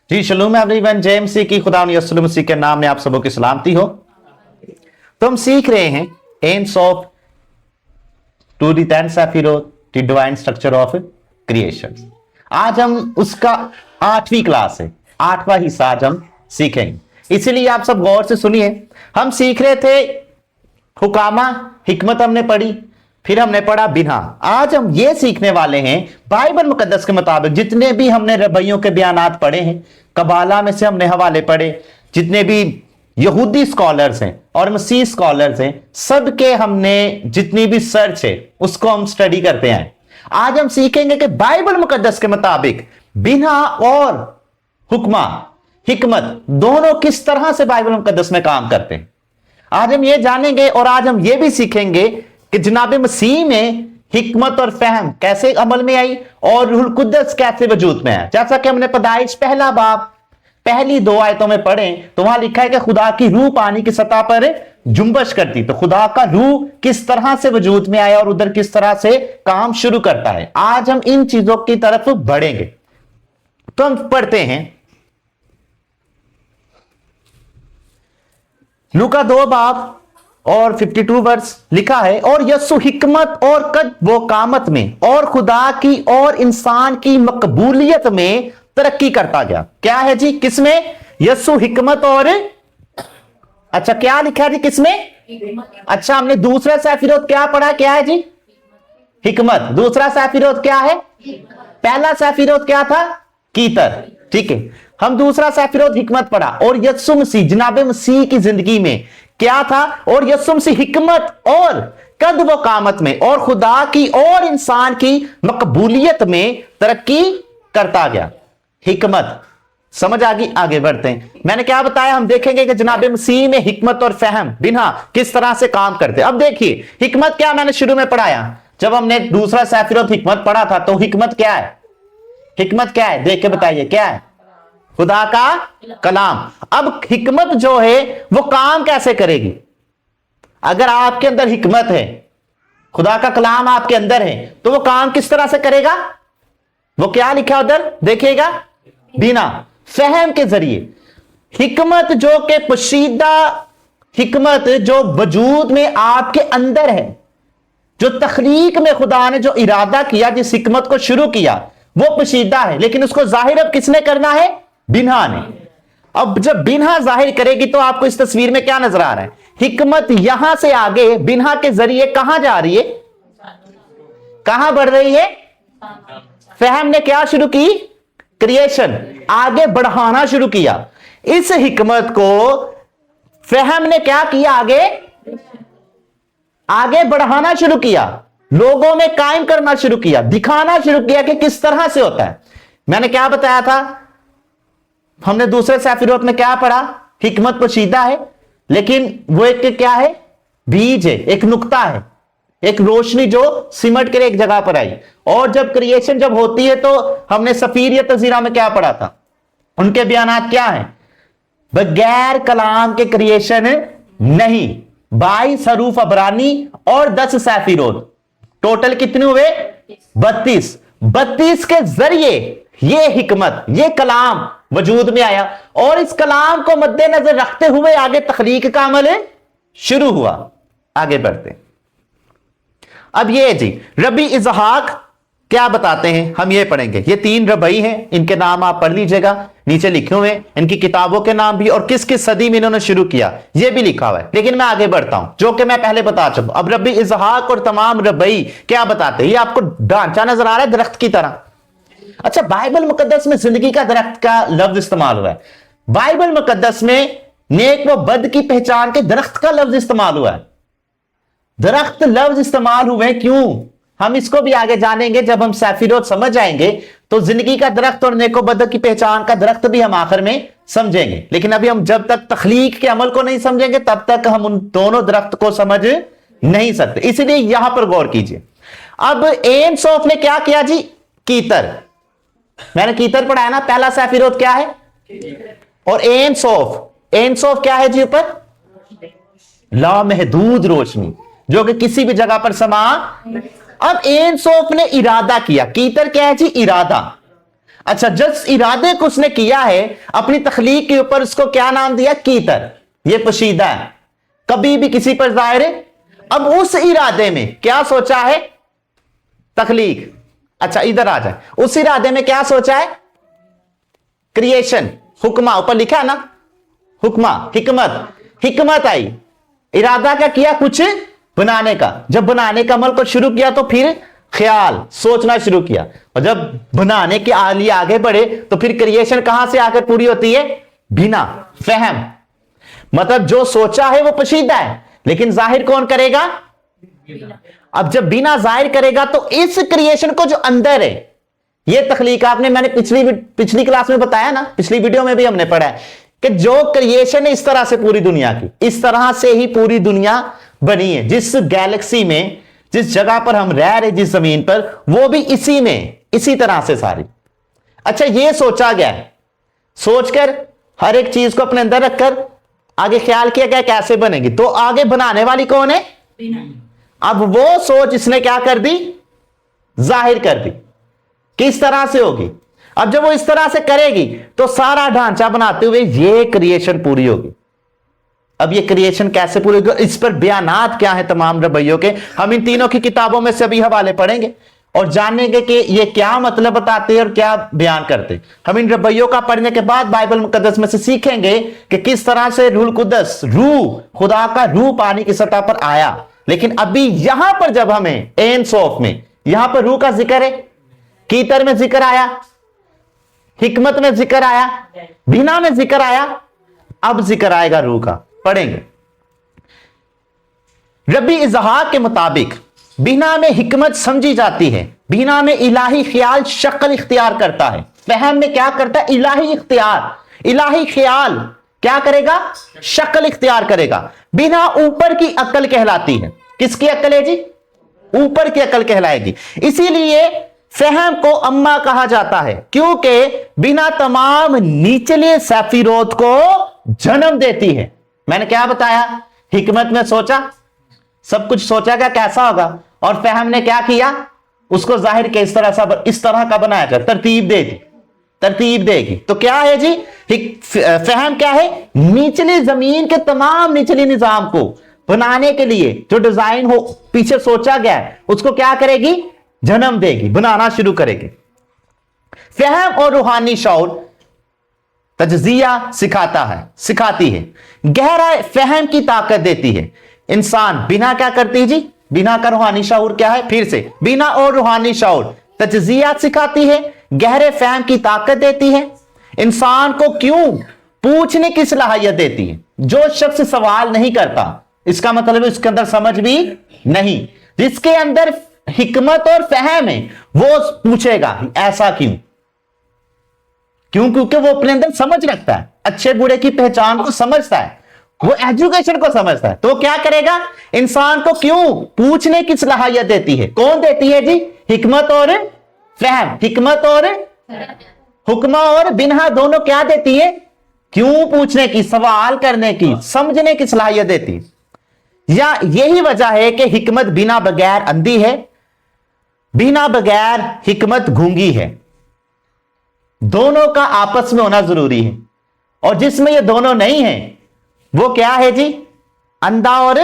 जी शलूम everyone, JMC की खुदा यसुल मसीह के नाम में आप सबों की सलामती हो। तो हम सीख रहे हैं aims of to the 10 Sephirot the divine structure of creation. आज हम उसका 8वीं क्लास है, 8वां हिस्सा आज हम सीखेंगे, इसीलिए आप सब गौर से सुनिए। हम सीख रहे थे हुकामा, हिकमत हमने पढ़ी, फिर हमने पढ़ा बिना। आज हम ये सीखने वाले हैं बाइबल मुकद्दस के मुताबिक जितने भी हमने रबैयों के बयानात पढ़े हैं, कबाला में से हमने हवाले पढ़े, जितने भी यहूदी स्कॉलर्स हैं और मसीह स्कॉलर्स हैं, सबके हमने जितनी भी सर्च है उसको हम स्टडी करते हैं। आज हम सीखेंगे कि बाइबल मुकद्दस के मुताबिक बिना और हुक्मा, हिकमत दोनों किस तरह से बाइबल मुकद्दस में काम करते हैं। आज हम ये जानेंगे और आज हम ये भी सीखेंगे कि जनाब मसीह में हिकमत और फहम कैसे अमल में आई और रूहुल कुद्दस कैसे वजूद में आया। जैसा कि हमने पैदाइश पहला बाब पहली 2 आयतों में पढ़े तो वहां लिखा है कि खुदा की रूह पानी की सतह पर जुम्बश करती, तो खुदा का रूह किस तरह से वजूद में आया और उधर किस तरह से काम शुरू करता है। आज हम इन चीजों की तरफ बढ़ेंगे। तो हम पढ़ते हैं लूका 2 बाब और 52 वर्स लिखा है, और यस्सु हिकमत और कद वो कामत में और खुदा की और इंसान की मकबूलियत में तरक्की करता गया। क्या है जी, किसमें? यस्सु हिकमत और अच्छा क्या लिखा है जी, किसमें? अच्छा हमने दूसरा सेफिरोत क्या पढ़ा, क्या है जी? हिकमत। दूसरा सेफिरोत क्या है? पहला सेफिरोत क्या था? कीतर। ठीक है, हम दूसरा सेफिरोत हिकमत पढ़ा। और यस्सु मसीह जनाब मसीह की जिंदगी में क्या था? और यस्सु मसीह हिकमत और कद व कामत में और खुदा की और इंसान की मकबूलियत में तरक्की करता गया। हिकमत समझ आ गई? आगे बढ़ते हैं। मैंने क्या बताया, हम देखेंगे कि जनाब मसीह में हिकमत और फहम बिना किस तरह से काम करते। अब देखिए हिकमत क्या, मैंने शुरू में पढ़ाया जब हमने दूसरा सेफिरोत हिकमत पढ़ा था, तो हिकमत क्या है? हिकमत क्या है देख के बताइए, क्या है? खुदा का कलाम। अब हिकमत जो है वो काम कैसे करेगी? अगर आपके अंदर हिकमत है, खुदा का कलाम आपके अंदर है, तो वो काम किस तरह से करेगा? वो क्या लिखा उधर देखिएगा, बिना फहम के जरिए। हिकमत जो के पोशीदा हिकमत जो वजूद में आपके अंदर है, जो तखलीक में खुदा ने जो इरादा किया, जिस हिकमत को शुरू किया, वो पोशीदा है, लेकिन उसको जाहिर अब किसने करना है? बिना ने। अब जब बिना जाहिर करेगी तो आपको इस तस्वीर में क्या नजर आ रहा है? हिकमत यहां से आगे बिना के जरिए कहां जा रही है? कहां बढ़ रही है? फहम ने क्या शुरू की? क्रिएशन, आगे बढ़ाना शुरू किया। इस हिकमत को फहम ने क्या किया? आगे बढ़ाना शुरू किया, लोगों में कायम करना शुरू किया, दिखाना शुरू किया कि किस तरह से होता है। मैंने क्या बताया था, हमने दूसरे सेफिरोत में क्या पढ़ा? हिकमत पोशीदा है, लेकिन वो एक क्या है? बीज है, एक नुक्ता है, एक रोशनी जो सिमट कर एक जगह पर आई। और जब क्रिएशन जब होती है तो हमने सफीर या तज़ीरा में क्या पढ़ा था? उनके बयानात क्या है? बगैर कलाम के क्रिएशन नहीं। 22 हरूफ अबरानी और 10 सेफिरोत, टोटल कितने हुए? 32। 32 के जरिए ये हिकमत, ये कलाम वजूद में आया, और इस कलाम को मद्देनजर रखते हुए आगे तखलीक का अमल शुरू हुआ। आगे बढ़ते। अब ये जी रबी इजहाक क्या बताते हैं, हम ये पढ़ेंगे। ये 3 रबई हैं, इनके नाम आप पढ़ लीजिएगा, नीचे लिखे हुए हैं, इनकी किताबों के नाम भी, और किस किस सदी में इन्होंने शुरू किया ये भी लिखा हुआ है। लेकिन मैं आगे बढ़ता हूं, जो कि मैं पहले बता चुका। अब रबी इजहाक और तमाम रबई क्या बताते हैं, ये आपको ढांचा नजर आ रहा है दरख्त की तरह। अच्छा, बाइबल मुकद्दस में जिंदगी का दरख्त का लफ्ज इस्तेमाल हुआ है। बाइबल मुकद्दस में नेक व बद की पहचान के दरख्त का लफ्ज इस्तेमाल हुआ है। दरख्त लफ्ज इस्तेमाल हुए क्यों, हम इसको भी आगे जानेंगे। जब हम सेफिरोत समझ जाएंगे तो जिंदगी का दरख्त और नेको बद की पहचान का दरख्त भी हम आखिर में समझेंगे। लेकिन अभी हम जब तक तखलीक के अमल को नहीं समझेंगे तब तक हम उन दोनों दरख्त को समझ नहीं सकते, इसलिए यहां पर गौर कीजिए। अब एम्स ऑफ ने क्या किया जी? कीतर। मैंने कीतर पढ़ाया ना, पहला सेफिरोत क्या है? और एम्स ऑफ क्या है जी? ऊपर लामहदूद रोशनी, जो कि किसी भी जगह पर समा। अब एम्स ऑफ ने इरादा किया। कीतर क्या है जी? इरादा। अच्छा, जिस इरादे को उसने किया है अपनी तखलीक के ऊपर, उसको क्या नाम दिया? कीतर। ये पोशीदा है, कभी भी किसी पर जाहिर है। अब उस इरादे में क्या सोचा है? तखलीक। अच्छा इधर आ जाए, उस इरादे में क्या सोचा है? क्रिएशन। हुक्मा ऊपर लिखा है ना, हुक्मा, हिकमत। हिकमत आई, इरादा क्या किया? कुछ बनाने का। जब बनाने का अमल को शुरू किया तो फिर ख्याल, सोचना शुरू किया, और जब बनाने के लिए आगे बढ़े तो फिर क्रिएशन कहां से आकर पूरी होती है? बिना, फहम। मतलब जो सोचा है वो पोशीदा है, लेकिन जाहिर कौन करेगा? अब जब बिना जाहिर करेगा तो इस क्रिएशन को जो अंदर है, ये तखलीक आपने, मैंने पिछली क्लास में बताया ना, पिछली वीडियो में भी हमने पढ़ा है कि जो क्रिएशन है इस तरह से पूरी दुनिया की, इस तरह से ही पूरी दुनिया बनी है। जिस गैलेक्सी में, जिस जगह पर हम रह रहे, जिस जमीन पर, वो भी इसी में, इसी तरह से सारी। अच्छा ये सोचा गया है, सोचकर हर एक चीज को अपने अंदर रखकर आगे ख्याल किया गया कैसे बनेगी। तो आगे बनाने वाली कौन है? अब वो सोच इसने क्या कर दी? जाहिर कर दी। किस तरह से होगी? अब जब वो इस तरह से करेगी तो सारा ढांचा बनाते हुए ये क्रिएशन पूरी होगी। अब ये क्रिएशन कैसे पूरी होगी, इस पर बयानात क्या है तमाम रवैयों के, हम इन तीनों की किताबों में से अभी हवाले पढ़ेंगे और जानेंगे कि ये क्या मतलब बताते हैं और क्या बयान करते हैं। हम इन रवैयों का पढ़ने के बाद बाइबल मुकद्दस में से सीखेंगे कि किस तरह से रूह कुदस, रूह, खुदा का रूह पानी की सतह पर आया। लेकिन अभी यहां पर जब हमें एन सोफ में, यहां पर रूह का जिक्र है, कीतर में जिक्र आया, हिकमत में जिक्र आया, बिना में जिक्र आया, अब जिक्र आएगा रूह का। पढ़ेंगे। रबी इजहाक के मुताबिक बिना में हिकमत समझी जाती है, बिना में इलाही ख्याल शक्ल इख्तियार करता है। फहम में क्या करता है? इलाही इख्तियार, इलाही ख्याल क्या करेगा? शक्ल इख्तियार करेगा। बिना ऊपर की अक्ल कहलाती है। किसकी अक्ल है जी? ऊपर की अक्ल कहलाएगी। इसीलिए फहम को अम्मा कहा जाता है, क्योंकि बिना तमाम निचले सफीरोत को जन्म देती है। मैंने क्या बताया? हिकमत में सोचा, सब कुछ सोचा क्या कैसा होगा, और फहम ने क्या किया? उसको जाहिर के इस तरह का बनाया जाए, तरतीब दे दी, तरतीब देगी। तो क्या है जी? फहम क्या है? निचली जमीन के तमाम निचली निजाम को बनाने के लिए जो डिजाइन हो पीछे सोचा गया है, उसको क्या करेगी? जन्म देगी, बनाना शुरू करेगी। फहम और रूहानी शऊर तजजिया सिखाती है, गहरा फहम की ताकत देती है। इंसान बिना क्या करती है जी? बिना का रूहानी शऊर क्या है? फिर से, बिना और रूहानी शऊर तजजिया सिखाती है, गहरे फहम की ताकत देती है, इंसान को क्यों पूछने की सलाहियत देती है। जो शख्स सवाल नहीं करता, इसका मतलब उसके अंदर समझ भी नहीं। जिसके अंदर हिकमत और फहम है वो पूछेगा ऐसा क्यों? क्योंकि वो अपने अंदर समझ रखता है, अच्छे बुरे की पहचान को समझता है, वो एजुकेशन को समझता है। तो क्या करेगा? इंसान को क्यों पूछने की सलाहियत देती है। कौन देती है जी? हिकमत और फहम। हिकमत और हुक्मा और बिना दोनों क्या देती है? क्यों पूछने की, सवाल करने की, समझने की सलाहियत देती है। या यही वजह है कि हिकमत बिना बगैर अंधी है, बिना बगैर हिकमत गूंगी है। दोनों का आपस में होना जरूरी है, और जिसमें ये दोनों नहीं है वो क्या है जी? अंधा और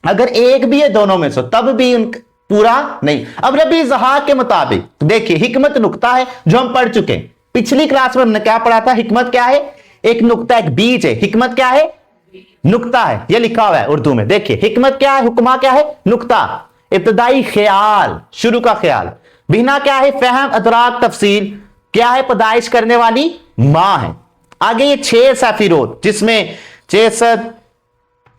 अगर एक भी है दोनों में से तब भी पूरा नहीं। अब रबी ज़हाक के मुताबिक देखिए, हिकमत नुक्ता है जो हम पढ़ चुके हैं पिछली क्लास में। हमने क्या पढ़ा था? हिकमत क्या है? एक नुक्ता, एक बीज है। हिकमत क्या है? नुक्ता है। ये लिखा हुआ है उर्दू में, देखिए। हिकमत क्या है? हुक्मा क्या है? नुक्ता, इब्तदाई ख्याल, शुरू का ख्याल। बिना क्या है? फहम, अदराक, तफसील। क्या है? पैदाइश करने वाली मां है। आगे ये 6 सफीरोत, जिसमें चेसद,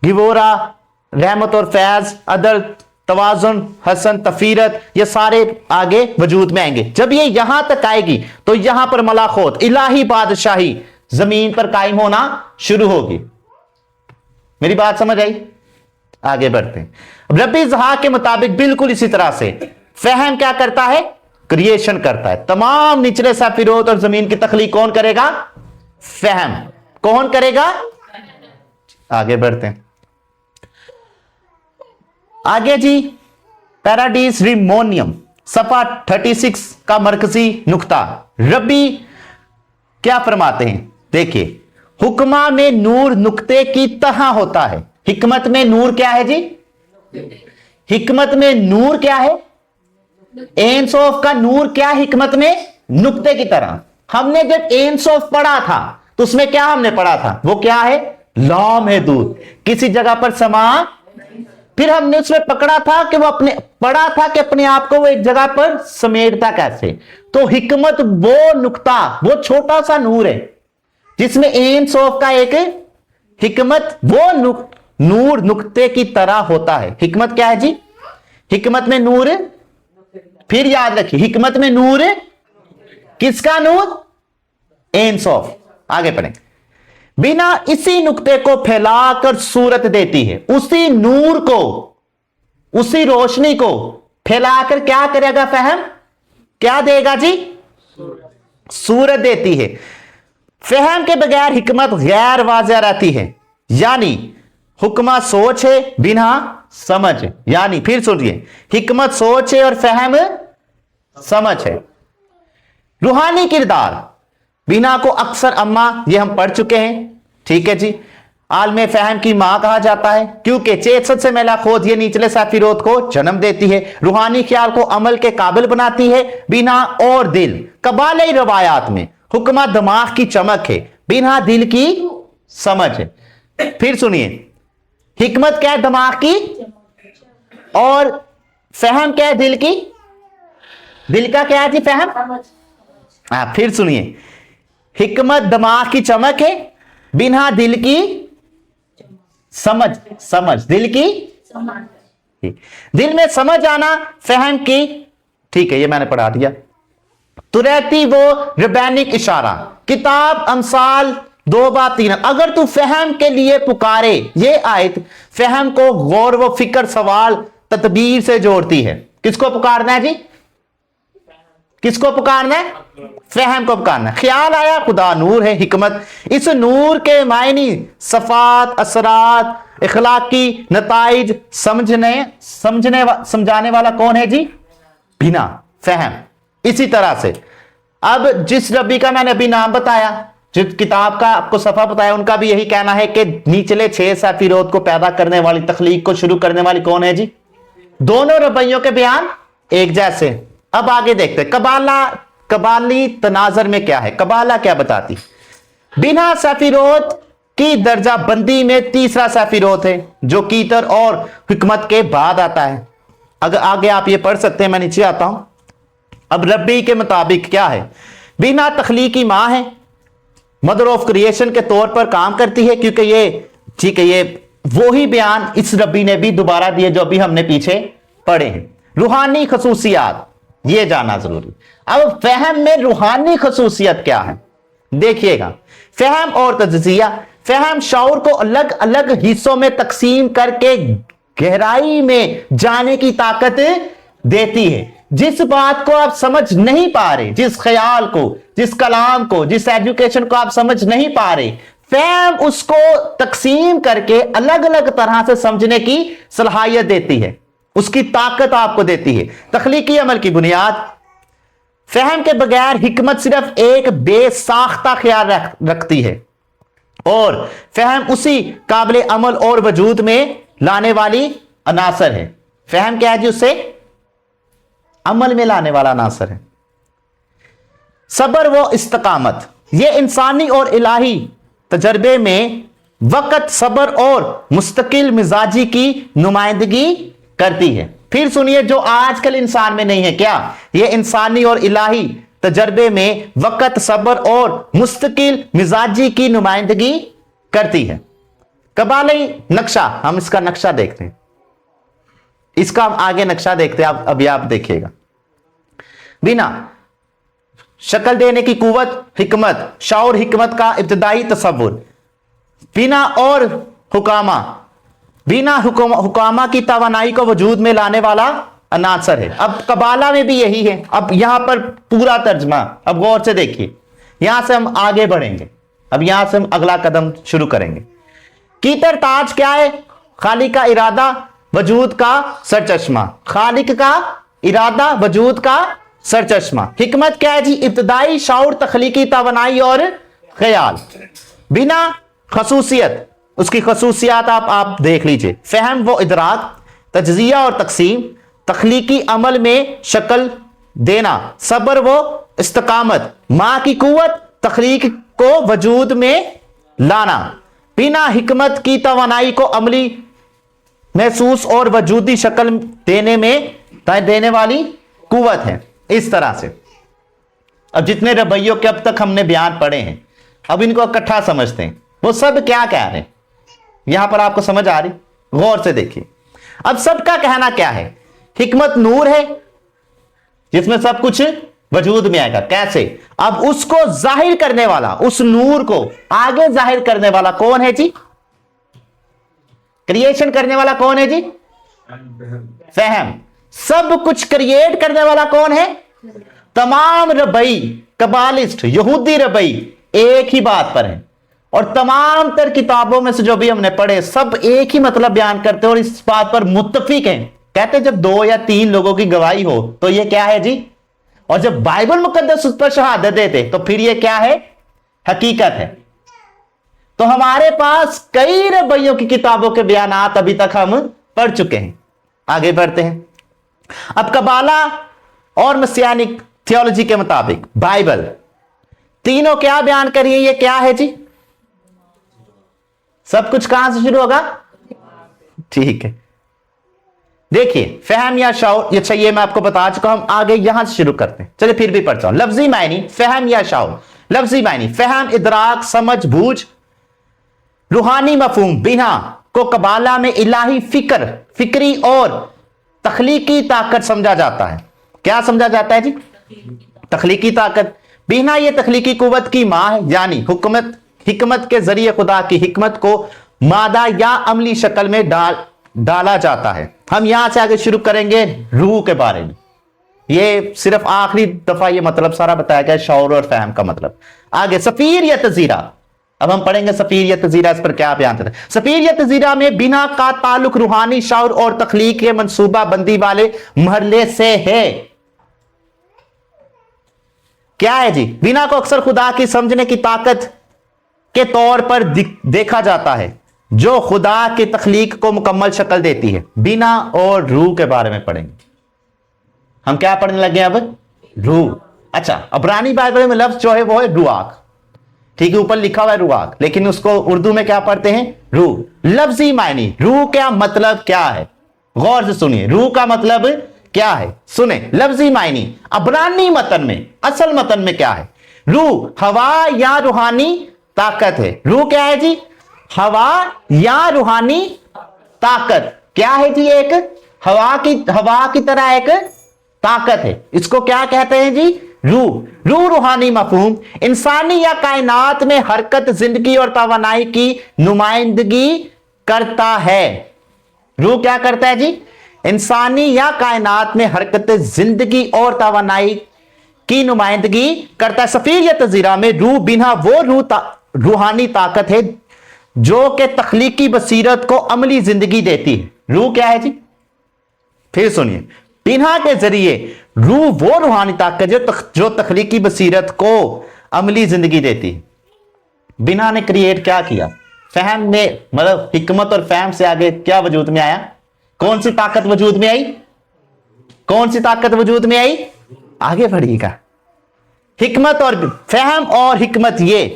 गिवोरा, रहमत और फैज, अदल, तवाजुन, हसन, तफीरत, ये सारे आगे वजूद में आएंगे। जब ये यहां तक आएगी तो यहां पर मलाखोत, इलाही बादशाही जमीन पर कायम होना शुरू होगी। मेरी बात समझ आई? आगे बढ़ते हैं। रबी ज़हाक के मुताबिक बिल्कुल इसी तरह से फहम क्या करता है? क्रिएशन करता है। तमाम निचले सफीरोत और जमीन की तख्लीक कौन करेगा? फहम। कौन करेगा? आगे बढ़ते हैं। आगे जी, पैराडीस रिमोनियम सफा 36 का मरकजी नुक्ता। रब्बी क्या फरमाते हैं, देखिए, हुक्मा में नूर नुक्ते की तरह होता है। हिकमत में नूर क्या है जी? हिकमत में नूर क्या है? एंस ऑफ का नूर क्या? हिकमत में नुक्ते की तरह। हमने जब एंस ऑफ पढ़ा था तो उसमें क्या हमने पढ़ा था? वो क्या है? लौ महदूद, किसी जगह पर समा। फिर हमने उसमें पकड़ा था कि वो अपने पढ़ा था कि अपने आप को वो एक जगह पर समेटता कैसे। तो हिकमत वो नुक्ता, वो छोटा सा नूर है जिसमें एंस ऑफ का एक, हिकमत वो नूर नुक्ते की तरह होता है। हिकमत क्या है जी? हिकमत में नूर, फिर याद रखिए, हिकमत में नूर, किसका नूर? एंस ऑफ। आगे पढ़ें। बिना इसी नुक्ते को फैलाकर सूरत देती है। उसी नूर को, उसी रोशनी को फैलाकर क्या करेगा फहम? क्या देगा जी? सूरत देती है। फहम के बगैर हिकमत गैर वाज़ेह रहती है। यानी हुक्मा सोच है बिना समझ, यानी फिर सुनिए, हिकमत सोच है और फहम समझ है। रूहानी किरदार, बिना को अक्सर अम्मा, ये हम पढ़ चुके हैं, ठीक है जी। आलमे फहम की मां कहा जाता है क्योंकि चेतसत से मैला खोज ये निचले सफीरोत को जन्म देती है। रूहानी ख्याल को अमल के काबिल बनाती है। बिना और दिल, कबाले रवायात में हुक्मा दिमाग की चमक है, बिना दिल की समझ है। फिर सुनिए, हिकमत क्या है? दिमाग की, और फहम क्या है? दिल की। दिल का क्या है जी? फहम। फिर सुनिए, हिकमत दिमाग की चमक है, बिना दिल की समझ, समझ दिल की, दिल में समझ आना फहम की, ठीक है, ये मैंने पढ़ा दिया। तो रहती वो रबैनिक इशारा, किताब अमसाल 2-3। अगर तू फहम के लिए पुकारे, ये आयत फहम को गौर व फिक्र, सवाल, तदबीर से जोड़ती है। किसको पुकारना है जी? किसको पुकारना है? फहम को पुकारना है। ख्याल आया, खुदा नूर है। हिकमत, इस नूर के मायनी, सफात, असरात, इखलाकी नताइज समझाने वाला कौन है जी? बिना फहम। इसी तरह से अब जिस रब्बी का मैंने अभी नाम बताया, जिस किताब का आपको सफा बताया, उनका भी यही कहना है कि निचले 6 सफीरोत को पैदा करने वाली, तख्लीक को शुरू करने वाली कौन है जी? दोनों रब्बियों के बयान एक जैसे। अब आगे देखते हैं कबाला, कबाली तनाजर में क्या है? कबाला क्या बताती? बिना सफीरोत की दर्जा बंदी में तीसरा सफीरोत है जो कीतर और हिकमत के बाद आता है। अगर आगे आप ये पढ़ सकते हैं, मैं नीचे आता हूं। अब रब्बी के मुताबिक क्या है? बिना तख्लीकी मां है, मदर ऑफ क्रिएशन के तौर पर काम करती है, क्योंकि ये, ठीक है, ये वो ही बयान इस रब्बी ने भी दोबारा दिए जो अभी हमने पीछे पढ़े हैं। रूहानी खसूसियात, ये जानना जरूरी। अब फहम में रूहानी खसूसियत क्या है? देखिएगा, फहम और तज्जिया। फहम शऊर को अलग अलग हिस्सों में तकसीम करके गहराई में जाने की ताकत देती है। जिस बात को आप समझ नहीं पा रहे, जिस ख्याल को, जिस कलाम को, जिस एजुकेशन को आप समझ नहीं पा रहे, फहम उसको तकसीम करके अलग अलग तरह से समझने की सलाहियत देती है, उसकी ताकत आपको देती है। तख्लीकी अमल की बुनियाद, फहम के बगैर हिकमत सिर्फ एक बेसाख्ता ख्याल रखती है, और फहम उसी काबिल अमल और वजूद में लाने वाली अनासर है। फहम क्या है जी? उससे अमल में लाने वाला अनासर है। सबर व इस्तकामत, यह इंसानी और इलाही तजर्बे में वक़्त, सबर और मुस्तकिल मिजाजी की नुमाइंदगी करती है। फिर सुनिए, जो आजकल इंसान में नहीं है, क्या? यह इंसानी और इलाही तजर्बे में वक़्त, सबर और मुस्तकिल मिजाजी की नुमाइंदगी करती है। कबाली नक्शा, हम इसका नक्शा देखते हैं, इसका हम आगे नक्शा देखते हैं, अभी आप देखिएगा। बिना शक्ल देने की कुव्वत, हिकमत, शऊर, हिकमत का इब्तदाई तसव्वुर, बिना और हुकामा, बिना हुकामा की तवानाई को वजूद में लाने वाला अनासर है। अब कबाला में भी यही है। अब यहां पर पूरा तर्जमा, अब गौर से देखिए, यहां से हम आगे बढ़ेंगे, अब यहां से हम अगला कदम शुरू करेंगे। कीतर ताज क्या है? खालिक का इरादा, वजूद का सरचश्मा, खालिक का इरादा वजूद का सरचश्मा। हिकमत क्या है जी? इब्तदाई शाऊर, तख्लीकी तवानाई और ख्याल। बिना खसूसियत, उसकी खसूसियात आप देख लीजिए। फहम वो इदराक, तज्जिया और तकसीम, तख्लीकी अमल में शक्ल देना, सब्र वो इस्तकामत, माँ की कुव्वत, तख्लीक को वजूद में लाना। बिना हिकमत की तवानाई को अमली, महसूस और वजूदी शक्ल देने वाली कुव्वत है। इस तरह से अब जितने रवैयों के अब तक हमने बयान पढ़े हैं, अब इनको इकट्ठा समझते हैं। वो सब क्या कह रहे हैं यहां पर, आपको समझ आ रही? गौर से देखिए। अब सबका कहना क्या है? हिकमत नूर है जिसमें सब कुछ वजूद में आएगा। कैसे? अब उसको जाहिर करने वाला, उस नूर को आगे जाहिर करने वाला कौन है जी? क्रिएशन करने वाला कौन है जी? फहम। सब कुछ क्रिएट करने वाला कौन है? तमाम रबई, कबालिस्ट, यहूदी रबई एक ही बात पर है, और तमाम तर किताबों में से जो भी हमने पढ़े सब एक ही मतलब बयान करते हैं और इस बात पर मुत्तफिक हैं। कहते हैं जब 2 या 3 लोगों की गवाही हो तो ये क्या है जी? और जब बाइबल मुकद्दस उस पर शहादत देते तो फिर ये क्या है? हकीकत है। तो हमारे पास कई रबैयों की किताबों के बयानात अभी तक हम पढ़ चुके हैं। आगे बढ़ते हैं। अब कबाला और मसीहानिक थियोलॉजी के मुताबिक बाइबल तीनों क्या बयान करिए? ये क्या है जी? सब कुछ कहां से शुरू होगा? ठीक है, देखिए फहम या शाऊर, अच्छा ये मैं आपको बता चुका हूं, आगे यहां से शुरू करते हैं। चलिए फिर भी पढ़ता हूं। लफ्जी मायनी फहम या शाऊर। लफ्जी मायनी फहम, इदराक, समझ, बूझ, रूहानी मफहूम। बिना को कबाला में इलाही फिक्र, फिक्री और तख्लीकी ताकत समझा जाता है। क्या समझा जाता है जी? तख्लीकी ताकत। बिना ये तख्लीकी कुव्वत की मां है, यानी हिकमत के जरिए खुदा की हिकमत को मादा या अमली शक्ल में डाला जाता है। हम यहां से आगे शुरू करेंगे रूह के बारे में। ये सिर्फ आखिरी दफा ये मतलब सारा बताया गया शऊर और फहम का मतलब। आगे सफीर या तजीरा, अब हम पढ़ेंगे सफीर या तजीरा, इस पर क्या बयान करते हैं। सफीर या तजीरा में बिना का ताल्लुक रूहानी शऊर और तख्लीक के मंसूबा बंदी वाले मरहले से है। क्या है जी? बिना को अक्सर खुदा की समझने की ताकत के तौर पर देखा जाता है जो खुदा की तख्लीक को मुकम्मल शक्ल देती है। बिना और रूह के बारे में पढ़ेंगे। हम क्या पढ़ने लगे अब? रूह। अच्छा, अब्रानी बाइबल में लफ्ज जो है वो है रुआक, ठीक है, ऊपर लिखा हुआ है रुआक, लेकिन उसको उर्दू में क्या पढ़ते हैं? रूह। लफ्जी मायनी, रूह का मतलब क्या है? गौर से सुनिए, रूह का मतलब क्या है? सुने, लफ्जी मायनी अब्रानी मतन में, असल मतन में क्या है? रूह हवा या रूहानी ताकत है। रूह क्या है जी? हवा या रूहानी ताकत। क्या है जी? एक हवा की तरह एक ताकत है। इसको क्या कहते हैं जी? रूह। रूह रूहानी मफहूम इंसानी या कायनात में हरकत, जिंदगी और तवानाई की नुमाइंदगी करता है। रूह क्या करता है जी? इंसानी या कायनात में हरकत, जिंदगी और तवानाई की नुमाइंदगी करता है। सफीर या तजीरा में रूह बिना वो रूहानी ताकत है जो कि तख्लीकी बसीरत को अमली जिंदगी देती है। रूह क्या है जी? फिर सुनिए, बिना के जरिए रूह वो रूहानी ताकत जो तख्लीकी बसीरत को अमली जिंदगी देती है। बिना ने क्रिएट क्या किया? फहम में, मतलब हिकमत और फहम से आगे क्या वजूद में आया? कौन सी ताकत वजूद में आई? कौन सी ताकत वजूद में आई? आगे बढ़िएगा। हिकमत और फहम और हिकमत ये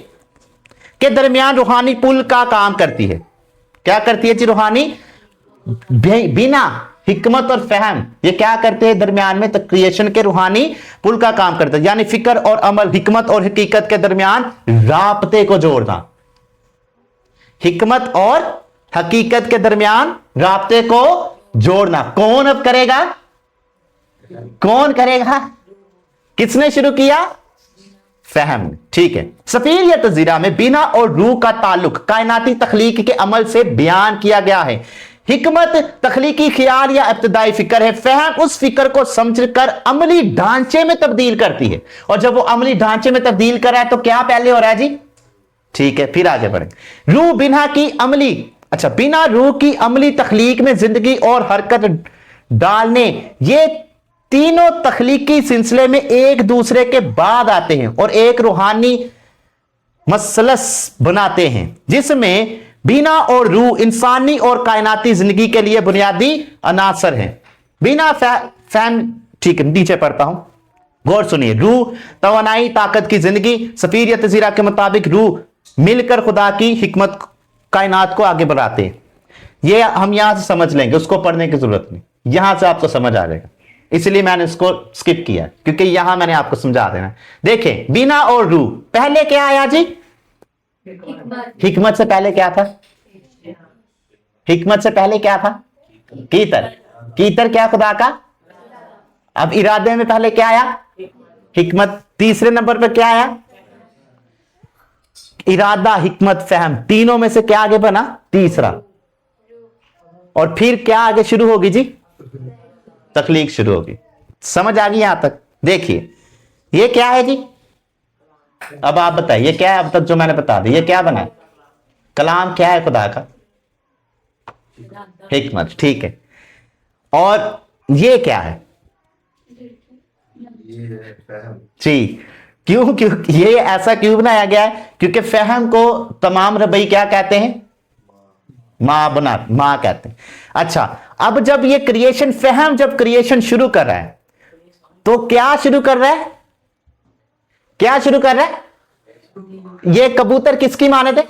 के दरमियान रूहानी पुल का काम करती है। क्या करती है जी? रूहानी। बिना हिकमत और फहम ये क्या करते हैं? दरमियान में क्रिएशन के रूहानी पुल का काम करते हैं, यानी फिक्र और अमल, हिकमत और हकीकत के दरमियान राब्ते को जोड़ना। हिकमत और हकीकत के दरमियान राब्ते को जोड़ना कौन अब करेगा? कौन करेगा? किसने शुरू किया? फहम। ठीक है। सफीर या तजीरा में बिना और रूह का ताल्लुक कायनाती तख्लीक के अमल से बयान किया गया है। हिकमत तख्लीकी ख्याल या इब्तिदाई फिक्र है। फहम उस फिक्र को समझकर अमली ढांचे में तब्दील करती है, और जब वो अमली ढांचे में तब्दील कर रहा है तो क्या पहले हो रहा है जी? ठीक है, फिर आगे बढ़े। रूह बिना की अमली, अच्छा, बिना रूह की अमली तख्लीक में जिंदगी और हरकत डालने, ये तीनों तख्लीकी सिलसिले में एक दूसरे के बाद आते हैं और एक रूहानी मसलस बनाते हैं जिसमें बिना और रूह इंसानी और कायनाती जिंदगी के लिए बुनियादी अनासर हैं। बिना फैम, ठीक है, नीचे पढ़ता हूं, गौर सुनिए। रूह तवानाई ताकत की जिंदगी, सफीर या तजीरा के मुताबिक रूह मिलकर खुदा की हिकमत कायनात को आगे बढ़ाते हैं। ये हम यहां से समझ लेंगे, उसको पढ़ने की जरूरत नहीं, यहां से आपको समझ आ जाएगा, इसलिए मैंने इसको स्किप किया क्योंकि यहां मैंने आपको समझा देना। देखें, बिना और रूह, पहले क्या आया जी? हिकमत से पहले क्या था? हिकमत से पहले क्या था? कीतर। कीतर क्या? खुदा का। अब इरादे में पहले क्या आया? हिकमत। तीसरे नंबर पर क्या आया? इरादा, हिकमत, फहम। तीनों में से क्या आगे बना? तीसरा। और फिर क्या आगे शुरू होगी जी? तख्लीक शुरू होगी। समझ आ गई यहां तक? देखिए ये क्या है जी? अब आप बताइए, ये क्या है? अब तक जो मैंने बता दिया, ये क्या बना है? कलाम क्या है खुदा का? हिकमत, ठीक है। और ये क्या है जी? क्यों क्यों ये ऐसा क्यों बनाया गया है? क्योंकि फहम को तमाम रबई क्या कहते हैं? मां कहते हैं। अच्छा, अब जब ये क्रिएशन, फहम जब क्रिएशन शुरू कर रहा है तो क्या शुरू कर रहा है? क्या शुरू कर रहा है? ये कबूतर किसकी माने थे?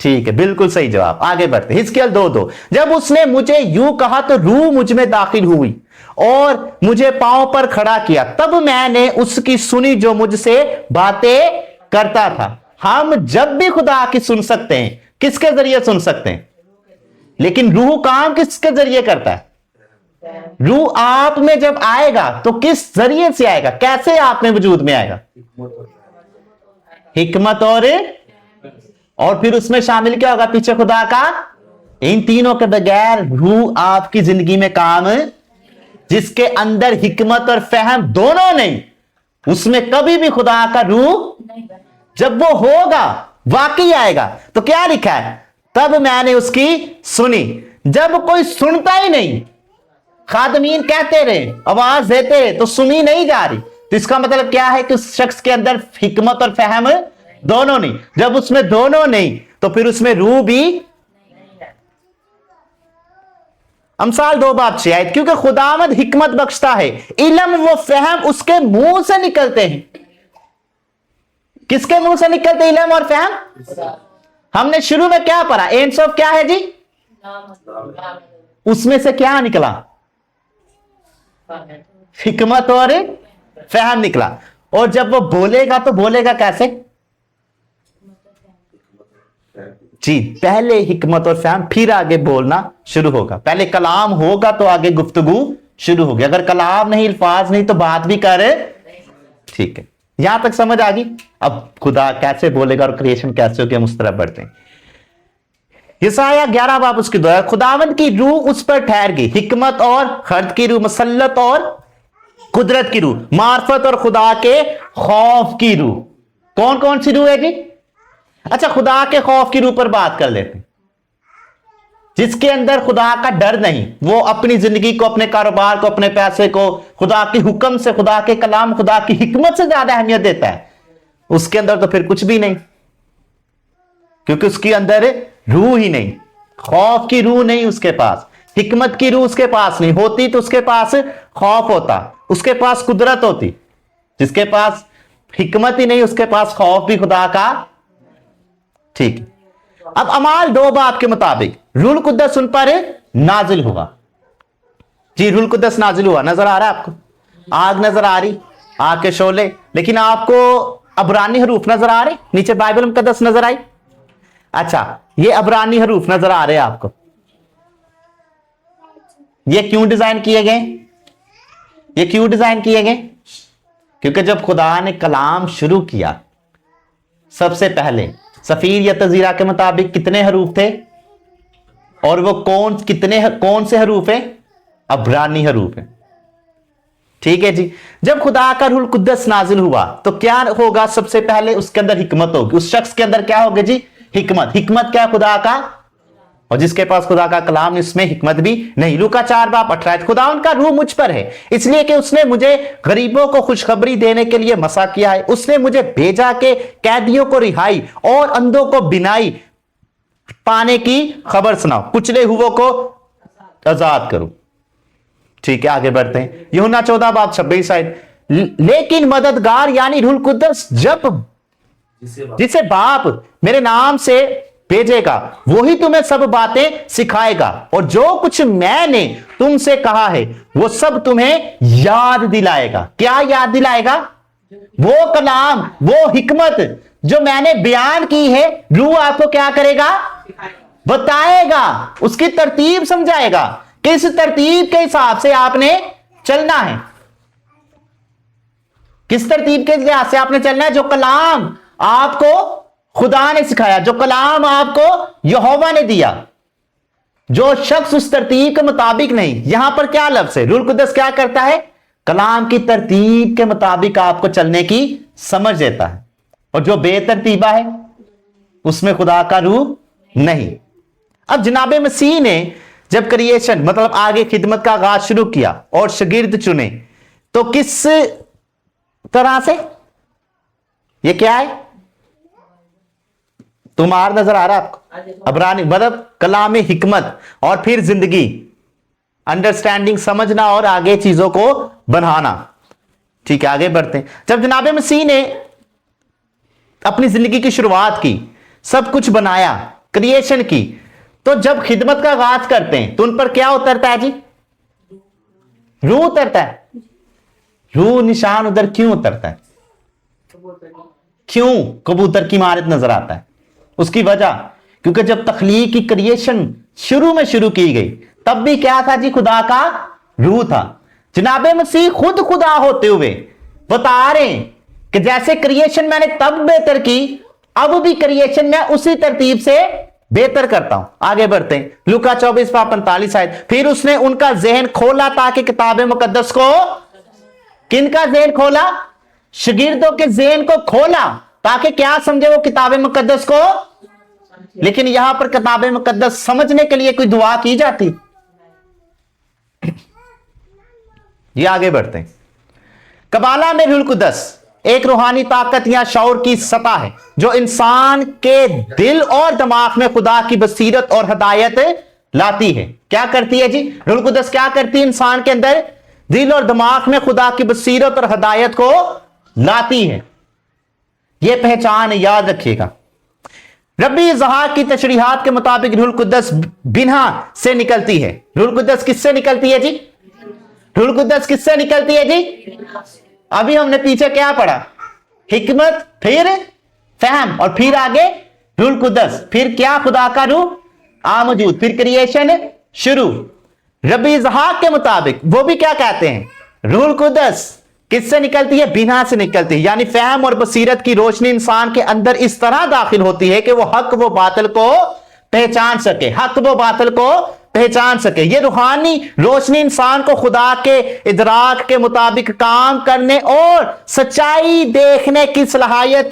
ठीक है, बिल्कुल सही जवाब। आगे बढ़ते। हिजकिय्याह 2:2, जब उसने मुझे यूं कहा तो रूह मुझ में दाखिल हुई और मुझे पांव पर खड़ा किया, तब मैंने उसकी सुनी जो मुझसे बातें करता था। हम जब भी खुदा की सुन सकते हैं, किसके जरिए सुन सकते हैं? लेकिन रूह काम किसके जरिए करता है? रूह आप में जब आएगा तो किस जरिए से आएगा? कैसे आप में वजूद में आएगा? हिकमत और फिर उसमें शामिल क्या होगा पीछे? खुदा का। इन तीनों के बगैर रूह आपकी जिंदगी में काम, जिसके अंदर हिकमत और फहम दोनों नहीं, उसमें कभी भी खुदा का रूह जब वो होगा, वाकई आएगा। तो क्या लिखा है? तब मैंने उसकी सुनी। जब कोई सुनता ही नहीं, खादमीन कहते रहे, आवाज देते रहे, तो सुनी नहीं जा रही, तो इसका मतलब क्या है कि उस शख्स के अंदर हिकमत और फहम दोनों नहीं। जब उसमें दोनों नहीं तो फिर उसमें रूह भी। अमसाल 2:6 आयत, क्योंकि खुदावंद हिकमत बख्शता है, इल्म व फहम उसके मुंह से निकलते हैं। किसके मुंह से निकलते इल्म और फहम? हमने शुरू में क्या पढ़ा? एंड्स ऑफ क्या है जी? उसमें से क्या निकला? हिकमत और फहम निकला। और जब वो बोलेगा तो बोलेगा कैसे जी? पहले हिकमत और फहम, फिर आगे बोलना शुरू होगा। पहले कलाम होगा तो आगे गुफ्तगू शुरू होगी। अगर कलाम नहीं, अल्फाज नहीं, तो बात भी करे। ठीक है, यहां तक समझ आ गई? अब खुदा कैसे बोलेगा और क्रिएशन कैसे होगी, हम उस तरफ बढ़ते हैं। यसाया 11 बाब उसकी 2, खुदावंद की रूह उस पर ठहर गई, हिकमत और खर्द की रूह, मसल्लत और कुदरत की रूह, मार्फत और खुदा के खौफ की रूह। कौन कौन सी रूह है जी? अच्छा, खुदा के खौफ की रूह पर बात कर लेते हैं। जिसके अंदर खुदा का डर नहीं, वो अपनी जिंदगी को, अपने कारोबार को, अपने पैसे को खुदा के हुक्म से, खुदा के कलाम, खुदा की हिकमत से ज्यादा अहमियत देता है, उसके अंदर तो फिर कुछ भी नहीं, क्योंकि उसके अंदर रूह ही नहीं। खौफ की रूह नहीं उसके पास, हिकमत की रूह उसके पास नहीं होती तो उसके पास खौफ होता, उसके पास कुदरत होती। जिसके पास हिकमत ही नहीं, उसके पास खौफ भी खुदा का। ठीक, अब अमाल 2 बाब के मुताबिक रूहुल कुद्दस उन पर नाजिल हुआ जी। रूहुल कुद्दस नाजिल हुआ, नजर आ रहा है आपको? आग नजर आ रही, आग के शोले। लेकिन आपको अबरानी हरूफ नजर आ रहे? नीचे बाइबल मुकद्दस नजर आई? अच्छा, ये अबरानी हरूफ नजर आ रहे हैं आपको? ये क्यों डिजाइन किए गए? ये क्यों डिजाइन किए गए? क्योंकि जब खुदा ने कलाम शुरू किया, सबसे पहले सफीर या तजीरा के मुताबिक कितने हरूफ थे? और वो कौन से हरूफ है? अबरानी हरूफ है। ठीक है जी। जब खुदा का रूहुल कुद्दस नाजिल हुआ तो क्या होगा? सबसे पहले उसके अंदर हिकमत होगी। उस शख्स के अंदर क्या होगी जी? हिकमत। हिकमत क्या? खुदा का और जिसके पास खुदा का कलाम नहीं उसमें हिकमत भी नहीं। लूका 4:18, खुदा उनका रूह मुझ पर है इसलिए कि उसने मुझे गरीबों को खुशखबरी देने के लिए मसा किया है। उसने मुझे भेजा के कैदियों को रिहाई और अंधों को बिनाई पाने की खबर सुनाओ, कुचले हुओं को आजाद करूं। ठीक है, आगे बढ़ते हैं। यूहन्ना 14:26 शायद, लेकिन मददगार यानी रूह कुद्दस जब जिसे बाप मेरे नाम से भेजेगा वही तुम्हें सब बातें सिखाएगा और जो कुछ मैंने तुमसे कहा है वो सब तुम्हें याद दिलाएगा। क्या याद दिलाएगा? वो कलाम, वो हिकमत जो मैंने बयान की है, रूह आपको क्या करेगा? बताएगा, उसकी तरतीब समझाएगा, किस तरतीब के हिसाब से आपने चलना है, किस तरतीब के लिहाज से आपने चलना है। जो कलाम आपको खुदा ने सिखाया, जो कलाम आपको यहोवा ने दिया, जो शख्स उस तरतीब के मुताबिक नहीं। यहां पर क्या लफ्ज़ है? रूह कुद्दस क्या करता है? कलाम की तरतीब के मुताबिक आपको चलने की समझ देता है, और जो बेतरतीबा है उसमें खुदा का रूह नहीं। अब जनाब मसीह ने जब क्रिएशन मतलब आगे खिदमत का आगाज शुरू किया और शागिर्द चुने, तो किस तरह से? ये क्या है? तुम्हार नजर आ रहा आपको? अबरानी मतलब कलाम हिकमत, और फिर जिंदगी, अंडरस्टैंडिंग, समझना और आगे चीजों को बनाना। ठीक है, आगे बढ़ते हैं। जब जनाब मसीह ने अपनी जिंदगी की शुरुआत की, सब कुछ बनाया, क्रिएशन की, तो जब खिदमत का आगाज करते हैं तो उन पर क्या उतरता है जी? रूह उतरता है। रूह निशान उधर क्यों उतरता है? क्यों कबूतर की इमारत नजर आता है? उसकी वजह, क्योंकि जब तख्लीक की क्रिएशन शुरू में शुरू की गई तब भी क्या था जी? खुदा का रूह था। जनाब मसीह खुद खुदा होते हुए बता रहे हैं कि जैसे क्रिएशन मैंने तब बेहतर की, अब भी क्रिएशन मैं उसी तरतीब से बेहतर करता हूं। आगे बढ़ते हैं। लूका 24:45 शायद, फिर उसने उनका जहन खोला ताकि किताब मुकद्दस को, किनका जहन खोला? शागिर्दों के जहन को खोला ताकि क्या समझे? वो किताब मुकद्दस को। लेकिन यहां पर किताब मुकद्दस समझने के लिए कोई दुआ की जाती? ये आगे बढ़ते हैं। कबाला में रूह कुद्दस एक रूहानी ताकत या शौर की सतह है जो इंसान के दिल और दिमाग में खुदा की बसीरत और हदायत लाती है। क्या करती है जी? रूह कुद्दस क्या करती है? इंसान के अंदर दिल और दिमाग में खुदा की बसीरत और हदायत को लाती है। यह पहचान याद रखिएगा। रब्बी ज़हा की तशरीहात के मुताबिक रूह कुद्दस बिना से निकलती है। रूह कुद्दस किससे निकलती है जी? रूह कुद्दस किससे निकलती है जी? अभी हमने पीछे क्या पढ़ा? हिकमत, फिर फहम, और फिर आगे रूह कुद्दस, फिर क्या? खुदा का रूह आमौजूद, फिर क्रिएशन शुरू। रब्बी ज़हा के मुताबिक वो भी क्या कहते हैं? रूह कुद्दस किससे निकलती है? बिना से निकलती है। यानी फहम और बसीरत की रोशनी इंसान के अंदर इस तरह दाखिल होती है कि वो हक व बातिल को पहचान सके, हक व बातिल को पहचान सके। ये रूहानी रोशनी इंसान को खुदा के इदराक के मुताबिक काम करने और सच्चाई देखने की सलाहियत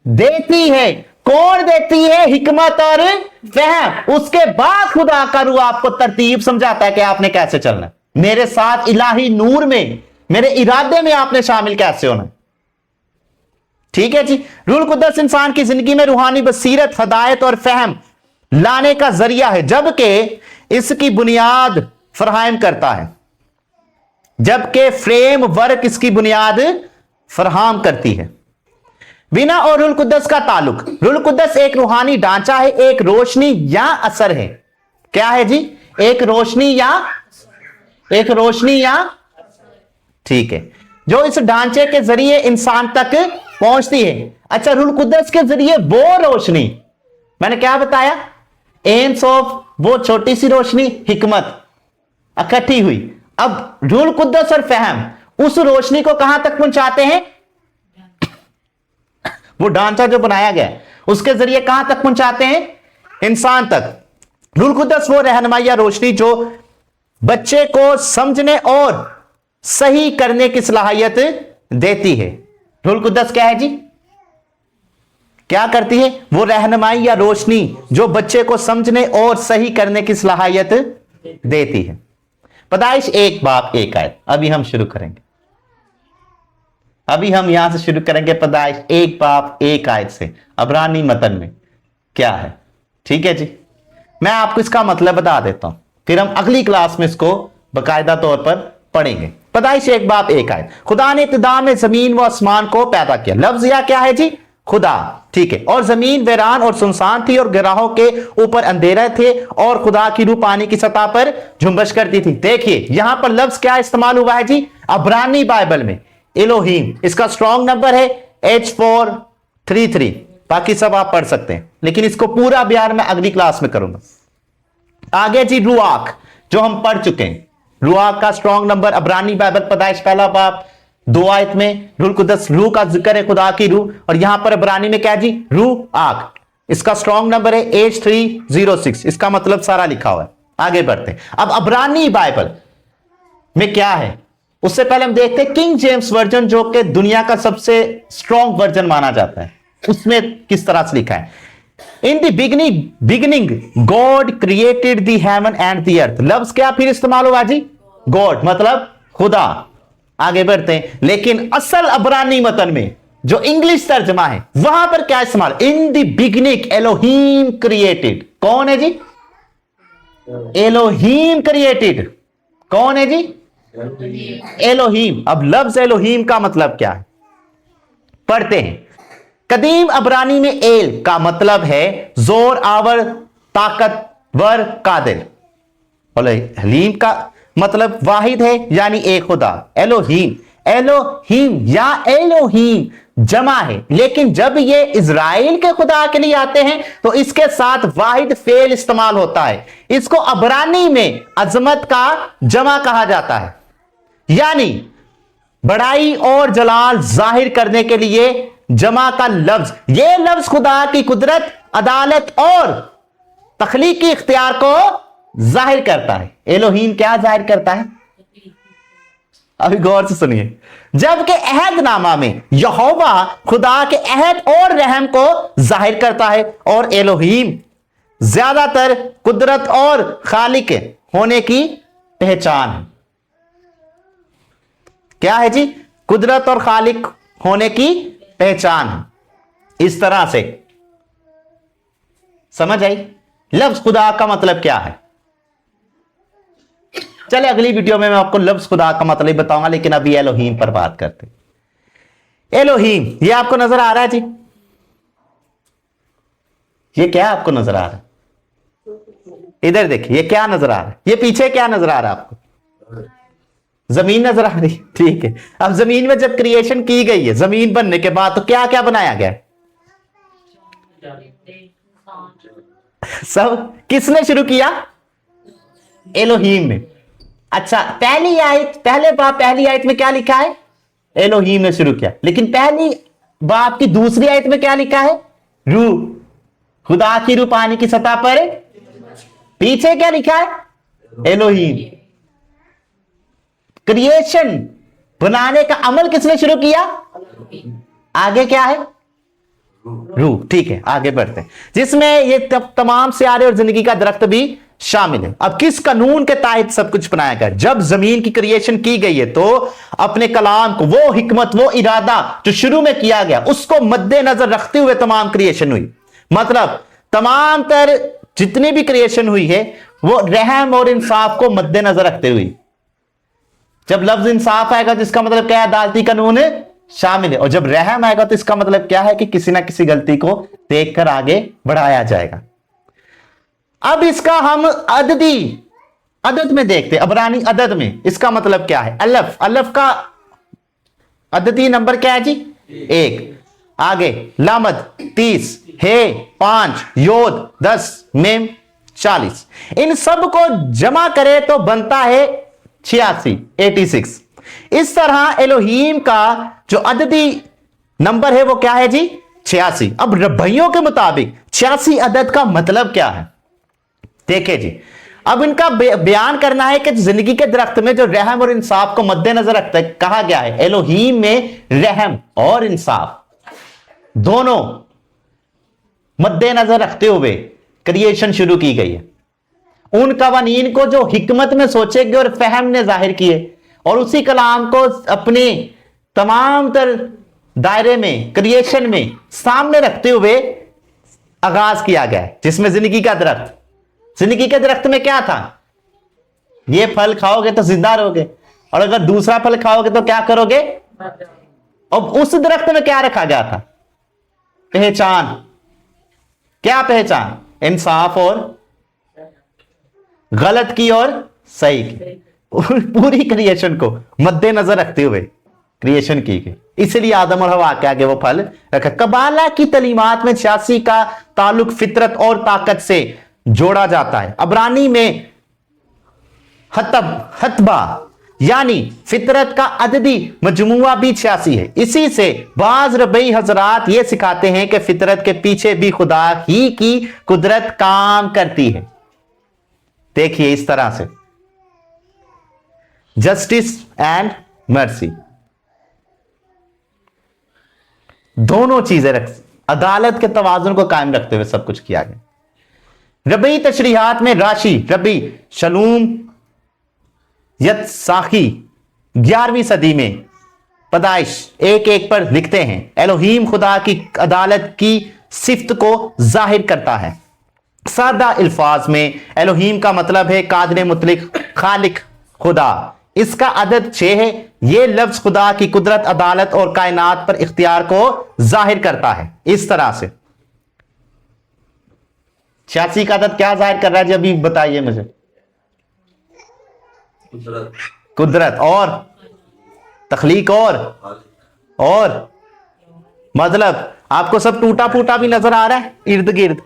देती है। कौन देती है? हिकमत और फहम। उसके बाद खुदा का रूह आपको तरतीब समझाता है कि आपने कैसे चलना है, मेरे साथ इलाही नूर में, मेरे इरादे में आपने शामिल कैसे होना। ठीक है जी। रूह कुद्दस इंसान की जिंदगी में रूहानी बसीरत, हदायत और फहम लाने का जरिया है, जबकि इसकी बुनियाद फराहम करता है, जबकि फ्रेम वर्क इसकी बुनियाद फराहम करती है। बिना और रूह कुद्दस का ताल्लुक। रूह कुद्दस एक रूहानी ढांचा है, एक रोशनी या असर है। क्या है जी? एक रोशनी या ठीक है, जो इस ढांचे के जरिए इंसान तक पहुंचती है। अच्छा, रूह कुद्दस के जरिए वो रोशनी, मैंने क्या बताया? एम्स ऑफ वो छोटी सी रोशनी, हिकमत इकट्ठी हुई। अब रूह कुद्दस और फहम उस रोशनी को कहां तक पहुंचाते हैं? वो ढांचा जो बनाया गया उसके जरिए कहां तक पहुंचाते हैं? इंसान तक। रूह कुद्दस वो रहनुमाई या रोशनी जो बच्चे को समझने और सही करने की सलाहियत देती है। रूह कुद्दस क्या है जी? क्या करती है? वो रहनुमाई या रोशनी जो बच्चे को समझने और सही करने की सलाहियत देती है। पैदाइश 1 बाप 1 आयत। अभी हम शुरू करेंगे, अभी हम यहां से शुरू करेंगे पैदाइश 1 बाप 1 आयत से। अबरानी मतन में क्या है, ठीक है जी। मैं आपको इसका मतलब बता देता हूं, फिर हम अगली क्लास में इसको बाकायदा तौर पर पढ़ेंगे। पैदाइश 1 बाप 1 आयत। खुदा ने इब्तिदा में जमीन व आसमान को पैदा किया। लफ्ज या क्या है जी? खुदा, ठीक है। और जमीन वीरान और सुनसान थी और गिराहों के ऊपर अंधेरे थे और खुदा की रूह पानी की सतह पर झुंबश करती थी। देखिए यहां पर लफ्ज क्या इस्तेमाल हुआ है जी? अबरानी बाइबल में एलोहीम। इसका स्ट्रॉन्ग नंबर है H433। बाकी सब आप पढ़ सकते हैं, लेकिन इसको पूरा बयान मैं अगली क्लास में करूंगा। आगे जी रुआक, जो हम पढ़ चुके हैं। रुआक का स्ट्रॉन्ग नंबर अबरानी बाइबल पैदाइश 1 बाप 2 आयत में रूह कुदस, रूह का जिक्र है, खुदा की रूह। और यहां पर अबरानी में क्या जी? रूह आक। इसका स्ट्रॉन्ग नंबर है H306। इसका मतलब सारा लिखा हुआ है। आगे बढ़ते हैं। अब अबरानी बाइबल में क्या है उससे पहले हम देखते हैं किंग जेम्स वर्जन, जो कि दुनिया का सबसे स्ट्रॉन्ग वर्जन माना जाता है, उसमें किस तरह से लिखा है। In the beginning God created the heaven and the earth. लफ्ज क्या फिर इस्तेमाल हुआ जी? गॉड, मतलब खुदा। आगे बढ़ते हैं। लेकिन असल अबरानी मतन में जो इंग्लिश तर्जमा है वहां पर क्या इस्तेमाल? In the beginning Elohim created. कौन है जी? Elohim created. कौन है जी? एलोहीम। अब लफ्ज एलोहीम का मतलब क्या है पढ़ते हैं। कदीम अबरानी में एल का मतलब है जोर आवर, ताकतवर, कादिर। और हलीम का मतलब वाहिद है, यानी एक खुदा। एलोहीम, एलोहीम या एलोहीम जमा है, लेकिन जब ये इजराइल के खुदा के लिए आते हैं तो इसके साथ वाहिद फेल इस्तेमाल होता है। इसको अबरानी में अजमत का जमा कहा जाता है, यानी बड़ाई और जलाल जाहिर करने के लिए जमा का लफ्ज। यह लफ्ज खुदा की कुदरत, अदालत और तखलीकी इख्तियार को जाहिर करता है। एलोहीम क्या जाहिर करता है? अभी गौर से सुनिए। जबकि अहदनामा में यहोवा खुदा के अहद और रहम को जाहिर करता है, और एलोहीम ज्यादातर कुदरत और खालिक होने की पहचान है। क्या है जी? कुदरत और खालिक होने की पहचान है। इस तरह से समझ आई लफ्ज खुदा का मतलब क्या है। चले अगली वीडियो में मैं आपको लफ्ज खुदा का मतलब बताऊंगा, लेकिन अभी एलोहीम पर बात करते हैं। एलोहीम, ये आपको नजर आ रहा है जी? ये क्या आपको नजर आ रहा है? इधर देखिए, ये क्या नजर आ रहा है? ये पीछे क्या नजर आ रहा है आपको? जमीन नजर आ रही, ठीक है। अब जमीन में जब क्रिएशन की गई है, जमीन बनने के बाद, तो क्या क्या बनाया गया? सब किसने शुरू किया? एलोहीम ने। अच्छा, पहली आयत, पहली आयत में क्या लिखा है? एलोहीम ने शुरू किया। लेकिन पहली बाप की दूसरी आयत में क्या लिखा है? रूह, खुदा की रूह पानी की सतह पर। पीछे क्या लिखा है? एलोहीम। क्रिएशन, बनाने का अमल किसने शुरू किया? आगे क्या है? रूह, ठीक है। आगे बढ़ते हैं, जिसमें ये तमाम सियारे और जिंदगी का दरख्त भी शामिल है। अब किस कानून के तहत सब कुछ बनाया गया? जब जमीन की क्रिएशन की गई है तो अपने कलाम को, वो हिकमत, वो इरादा जो शुरू में किया गया, उसको मद्देनजर रखते हुए तमाम क्रिएशन हुई। मतलब तमाम तर जितनी भी क्रिएशन हुई है वो रहम और इंसाफ को मद्देनजर रखते हुए। जब लफ्ज इंसाफ आएगा तो इसका मतलब क्या है? अदालती कानून शामिल है। और जब रहम आएगा तो इसका मतलब क्या है? कि किसी ना किसी गलती को देखकर आगे बढ़ाया जाएगा। अब इसका हम अदद में देखते हैं। अबरानी अदद में इसका मतलब क्या है? अल्फ, अल्फ का अददी नंबर क्या है जी? 1। आगे लामद 30, हे 5, योद 10, मेम 40। इन सब को जमा करे तो बनता है 86। इस तरह एलोहीम का जो अददी नंबर है वो क्या है जी? 86। अब रब्बइयों के मुताबिक 86 अदद का मतलब क्या है? देखिए जी, अब इनका बयान करना है कि जिंदगी के दरख्त में जो रहम और इंसाफ को मद्देनजर रखता है, कहा गया है एलोहीम में रहम और इंसाफ दोनों मद्देनजर रखते हुए क्रिएशन शुरू की गई है। उन कवानीन को जो हिकमत में सोचे गए और फहम ने जाहिर किए, और उसी कलाम को अपने तमाम तर दायरे में, क्रिएशन में सामने रखते हुए आगाज किया गया है, जिसमें जिंदगी का दरख्त, जिंदगी के दरख्त में क्या था? ये फल खाओगे तो जिंदा रहोगे, और अगर दूसरा फल खाओगे तो क्या करोगे? और उस दरख्त में क्या रखा गया था? पहचान। क्या पहचान? इंसाफ और गलत की और सही की। पूरी क्रिएशन को मद्देनजर रखते हुए क्रिएशन की गई, इसलिए आदम और हवा के आगे वो फल रखा। कबाला की तलीमात में 86 का ताल्लुक फितरत और ताकत से जोड़ा जाता है। अबरानी में हतबा यानी फितरत का अददी मजमुआ भी 86 है। इसी से बाज रबई हजरात ये सिखाते हैं कि फितरत के पीछे भी खुदा ही की कुदरत काम करती है। देखिए इस तरह से जस्टिस एंड मर्सी, दोनों चीजें अदालत के तवाजुन को कायम रखते हुए सब कुछ किया गया। रबी तशरीहात में राशि रबी शलूम यत साखी 11वीं सदी में पैदाइश 1:1 पर लिखते हैं, एलोहीम खुदा की अदालत की सिफ्त को जाहिर करता है। सादा अल्फाज में एलोहीम का मतलब है कादिर मुतलिक खालिक खुदा। इसका अदद 6 है। यह लफ्ज खुदा की कुदरत, अदालत और कायनात पर इख्तियार को जाहिर करता है। इस तरह से 86 का अदद क्या जाहिर कर रहा है जी? अभी बताइए मुझे। कुदरत और तखलीक और मतलब आपको सब टूटा फूटा भी नजर आ रहा है इर्द गिर्द।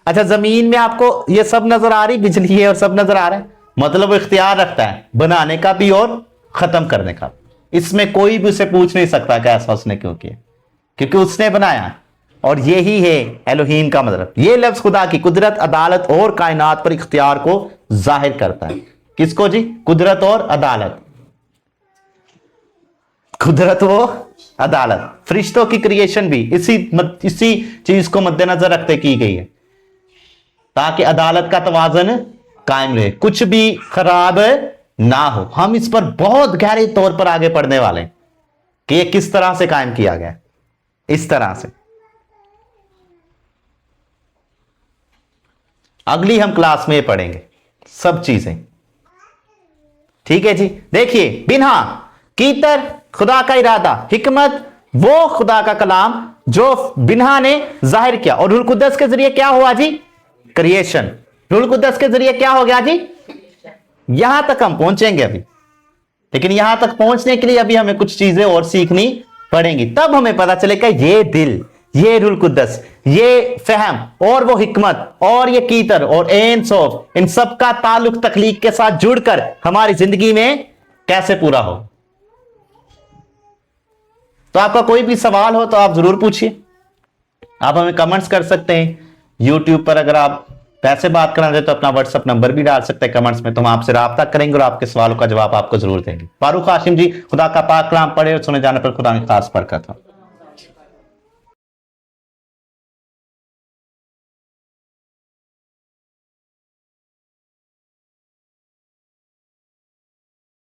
अच्छा, जमीन में आपको ये सब नजर आ रही, बिजली है और सब नजर आ रहा है, मतलब वो इख्तियार रखता है बनाने का भी और खत्म करने का। इसमें कोई भी उसे पूछ नहीं सकता कि ऐसा उसने क्यों किया, क्योंकि उसने बनाया। और यही है एलोहीम का मतलब। ये लफ्ज खुदा की कुदरत, अदालत और कायनात पर इख्तियार को जाहिर करता है। किसको जी? कुदरत और अदालत। कुदरत वो अदालत। फरिश्तों की क्रिएशन भी इसी चीज को मद्देनजर रखते की गई है, ताकि अदालत का तवाज़ुन कायम रहे, कुछ भी खराब ना हो। हम इस पर बहुत गहरे तौर पर आगे पढ़ने वाले हैं कि यह किस तरह से कायम किया गया। इस तरह से अगली हम क्लास में पढ़ेंगे सब चीजें। ठीक है जी। देखिए, बिना कीतर खुदा का इरादा, हिकमत वो खुदा का कलाम जो बिना ने जाहिर किया, और रूह कुद्दस के जरिए क्या हुआ जी? क्रिएशन। रूह कुद्दस के जरिए क्या हो गया जी? यहां तक हम पहुंचेंगे अभी, लेकिन यहां तक पहुंचने के लिए अभी हमें कुछ चीजें और सीखनी पड़ेंगी। तब हमें पता चलेगा ये दिल, ये रूह कुद्दस, ये फहम और वो हिकमत और ये कीतर और एन सौफ, इन सब का ताल्लुक तखलीक के साथ जुड़कर हमारी जिंदगी में कैसे पूरा हो। तो आपका कोई भी सवाल हो तो आप जरूर पूछिए। आप हमें कमेंट्स कर सकते हैं यूट्यूब पर। अगर आप पैसे बात करना चाहते तो अपना व्हाट्सएप नंबर भी डाल सकते हैं कमेंट्स में, तो हम आपसे राब्ता करेंगे और आपके सवालों का जवाब आपको जरूर देंगे। फारूक हाशिम जी, खुदा का पाक कलाम पढ़े और सुने जाने पर खुदा की खास बरकत हो।